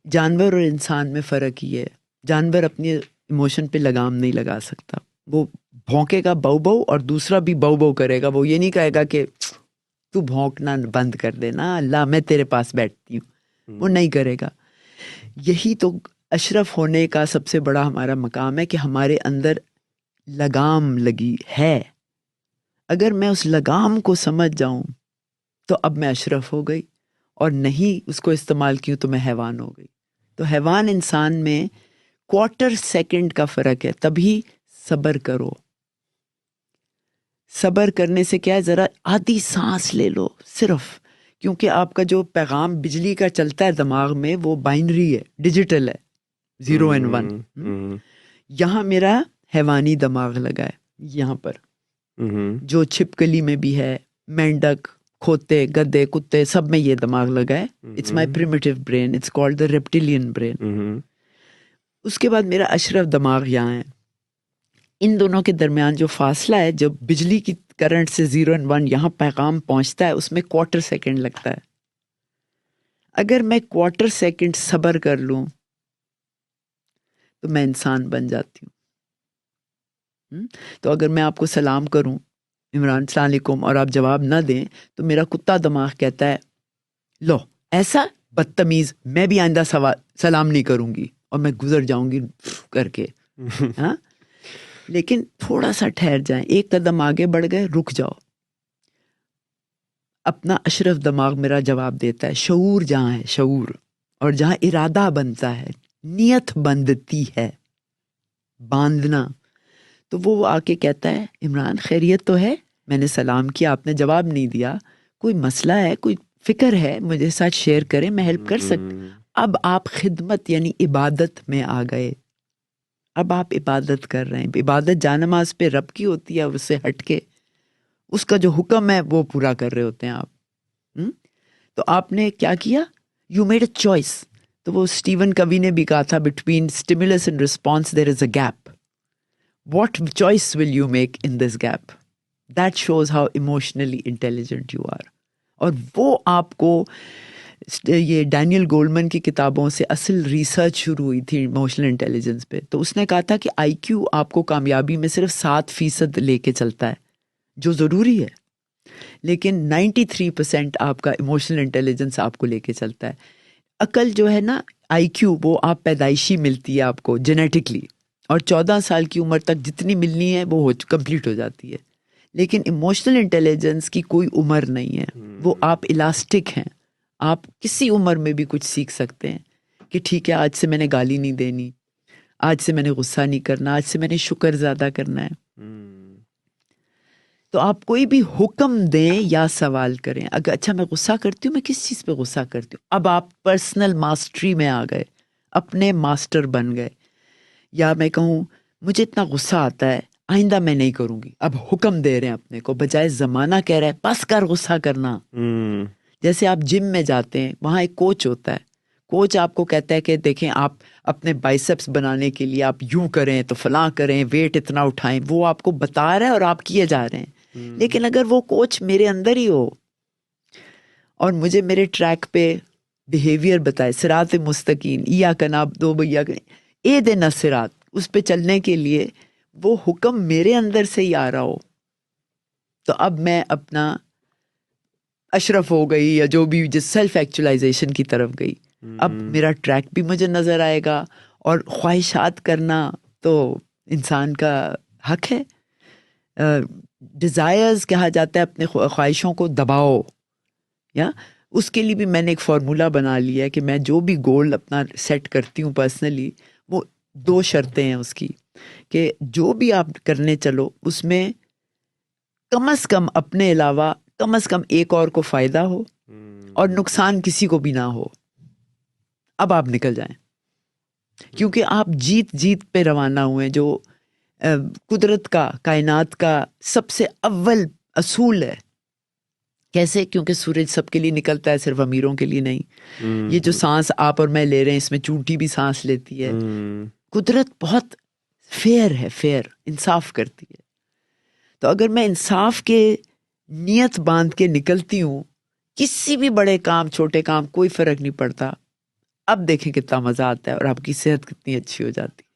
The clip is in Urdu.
جانور اور انسان میں فرق یہ ہے، جانور اپنی ایموشن پہ لگام نہیں لگا سکتا، وہ بھونکے گا بو بو اور دوسرا بھی بو بو کرے گا، وہ یہ نہیں کہے گا کہ تو بھونکنا بند کر دینا اللہ میں تیرے پاس بیٹھتی ہوں، وہ نہیں کرے گا۔ یہی تو اشرف ہونے کا سب سے بڑا ہمارا مقام ہے کہ ہمارے اندر لگام لگی ہے۔ اگر میں اس لگام کو سمجھ جاؤں تو اب میں اشرف ہو گئی، اور نہیں اس کو استعمال کیوں تو میں حیوان ہو گئی۔ تو حیوان انسان میں کوارٹر سیکنڈ کا فرق ہے، تبھی صبر کرو۔ صبر کرنے سے کیا ہے، ذرا آدھی سانس لے لو صرف، کیونکہ آپ کا جو پیغام بجلی کا چلتا ہے دماغ میں وہ بائنری ہے، ڈیجیٹل ہے، 0 and 1۔ یہاں میرا حیوانی دماغ لگا ہے، یہاں پر جو چھپکلی میں بھی ہے، مینڈک، کھوتے، گدے، کتے، سب میں یہ دماغ لگا ہے۔ It's my primitive brain, it's called the reptilian brain. اس کے بعد میرا اشرف دماغ یہاں ہے۔ ان دونوں کے درمیان جو فاصلہ ہے، جب بجلی کی کرنٹ سے 0 and 1 یہاں پیغام پہنچتا ہے، اس میں کوارٹر سیکنڈ لگتا ہے۔ اگر میں کوارٹر سیکنڈ صبر کر لوں تو میں انسان بن جاتی ہوں۔ تو اگر میں آپ کو سلام کروں، عمران السلام علیکم، اور آپ جواب نہ دیں تو میرا کتا دماغ کہتا ہے لو ایسا بدتمیز، میں بھی آئندہ سلام نہیں کروں گی اور میں گزر جاؤں گی کر کے۔ ہاں، لیکن تھوڑا سا ٹھہر جائیں، ایک قدم آگے بڑھ گئے، رک جاؤ۔ اپنا اشرف دماغ میرا جواب دیتا ہے، شعور جہاں ہے، شعور، اور جہاں ارادہ بنتا ہے، نیت بندتی ہے، باندھنا، تو وہ آ کے کہتا ہے عمران خیریت تو ہے؟ میں نے سلام کیا، آپ نے جواب نہیں دیا، کوئی مسئلہ ہے، کوئی فکر ہے، مجھے ساتھ شیئر کریں، میں ہیلپ کر سکتا۔ اب آپ خدمت یعنی عبادت میں آ گئے، اب آپ عبادت کر رہے ہیں۔ عبادت جانماز پہ رب کی ہوتی ہے، اس سے ہٹ کے اس کا جو حکم ہے وہ پورا کر رہے ہوتے ہیں آپ۔ تو آپ نے کیا کیا؟ You made a choice. تو وہ اسٹیون کوی نے بھی کہا تھا، between stimulus and response there is a gap, what choice will you make in this gap, that shows how emotionally intelligent you are. اور وہ آپ کو، یہ ڈینیل گولمن کی کتابوں سے اصل ریسرچ شروع ہوئی تھی ایموشنل انٹیلیجنس پہ، تو اس نے کہا تھا کہ آئی کیو آپ کو کامیابی میں صرف 7% لے کے چلتا ہے، جو ضروری ہے، لیکن 93% آپ کا ایموشنل انٹیلیجنس آپ کو لے کے چلتا ہے۔ عقل جو ہے نا، آئی کیو، وہ آپ پیدائشی ملتی ہے آپ کو جینیٹکلی، اور 14 سال کی عمر تک جتنی ملنی ہے وہ کمپلیٹ ہو جاتی ہے۔ لیکن ایموشنل انٹیلیجنس کی کوئی عمر نہیں ہے، وہ آپ الاسٹک ہیں، آپ کسی عمر میں بھی کچھ سیکھ سکتے ہیں کہ ٹھیک ہے آج سے میں نے گالی نہیں دینی، آج سے میں نے غصہ نہیں کرنا، آج سے میں نے شکر زیادہ کرنا ہے۔ تو آپ کوئی بھی حکم دیں یا سوال کریں، اگر اچھا میں غصہ کرتی ہوں، میں کس چیز پہ غصہ کرتی ہوں، اب آپ پرسنل ماسٹری میں آ گئے، اپنے ماسٹر بن گئے۔ یا میں کہوں مجھے اتنا غصہ آتا ہے، آئندہ میں نہیں کروں گی، اب حکم دے رہے ہیں اپنے کو، بجائے زمانہ کہہ رہا ہے بس کر غصہ کرنا۔ جیسے آپ جم میں جاتے ہیں، وہاں ایک کوچ ہوتا ہے، کوچ آپ کو کہتا ہے کہ دیکھیں آپ اپنے بائسپس بنانے کے لیے آپ یوں کریں تو فلاں کریں، ویٹ اتنا اٹھائیں، وہ آپ کو بتا رہا ہے اور آپ کیے جا رہے ہیں۔ لیکن اگر وہ کوچ میرے اندر ہی ہو اور مجھے میرے ٹریک پہ بیہیویئر بتائے، صراط مستقیم، ایاک نعبد و ایاک اہدنا الصراط، اس پہ چلنے کے لیے وہ حکم میرے اندر سے ہی آ رہا ہو، تو اب میں اپنا اشرف ہو گئی، یا جو بھی جس سیلف ایکچولائزیشن کی طرف گئی۔ اب میرا ٹریک بھی مجھے نظر آئے گا، اور خواہشات کرنا تو انسان کا حق ہے۔ ڈیزائرز کہا جاتا ہے، اپنے خواہشوں کو دباؤ، یا اس کے لیے بھی میں نے ایک فارمولا بنا لیا ہے کہ میں جو بھی گول اپنا سیٹ کرتی ہوں پرسنلی، وہ 2 شرطیں ہیں اس کی، کہ جو بھی آپ کرنے چلو اس میں کم از کم اپنے علاوہ کم از کم ایک اور کو فائدہ ہو، اور نقصان کسی کو بھی نہ ہو، اب آپ نکل جائیں، کیونکہ آپ جیت جیت پہ روانہ ہوئے، جو قدرت کا، کائنات کا سب سے اول اصول ہے۔ کیسے؟ کیونکہ سورج سب کے لیے نکلتا ہے، صرف امیروں کے لیے نہیں۔ یہ جو سانس آپ اور میں لے رہے ہیں، اس میں چونٹی بھی سانس لیتی ہے۔ قدرت بہت فیئر ہے، فیئر، انصاف کرتی ہے۔ تو اگر میں انصاف کے نیت باندھ کے نکلتی ہوں، کسی بھی بڑے کام چھوٹے کام کوئی فرق نہیں پڑتا، اب دیکھیں کتنا مزہ آتا ہے اور آپ کی صحت کتنی اچھی ہو جاتی ہے.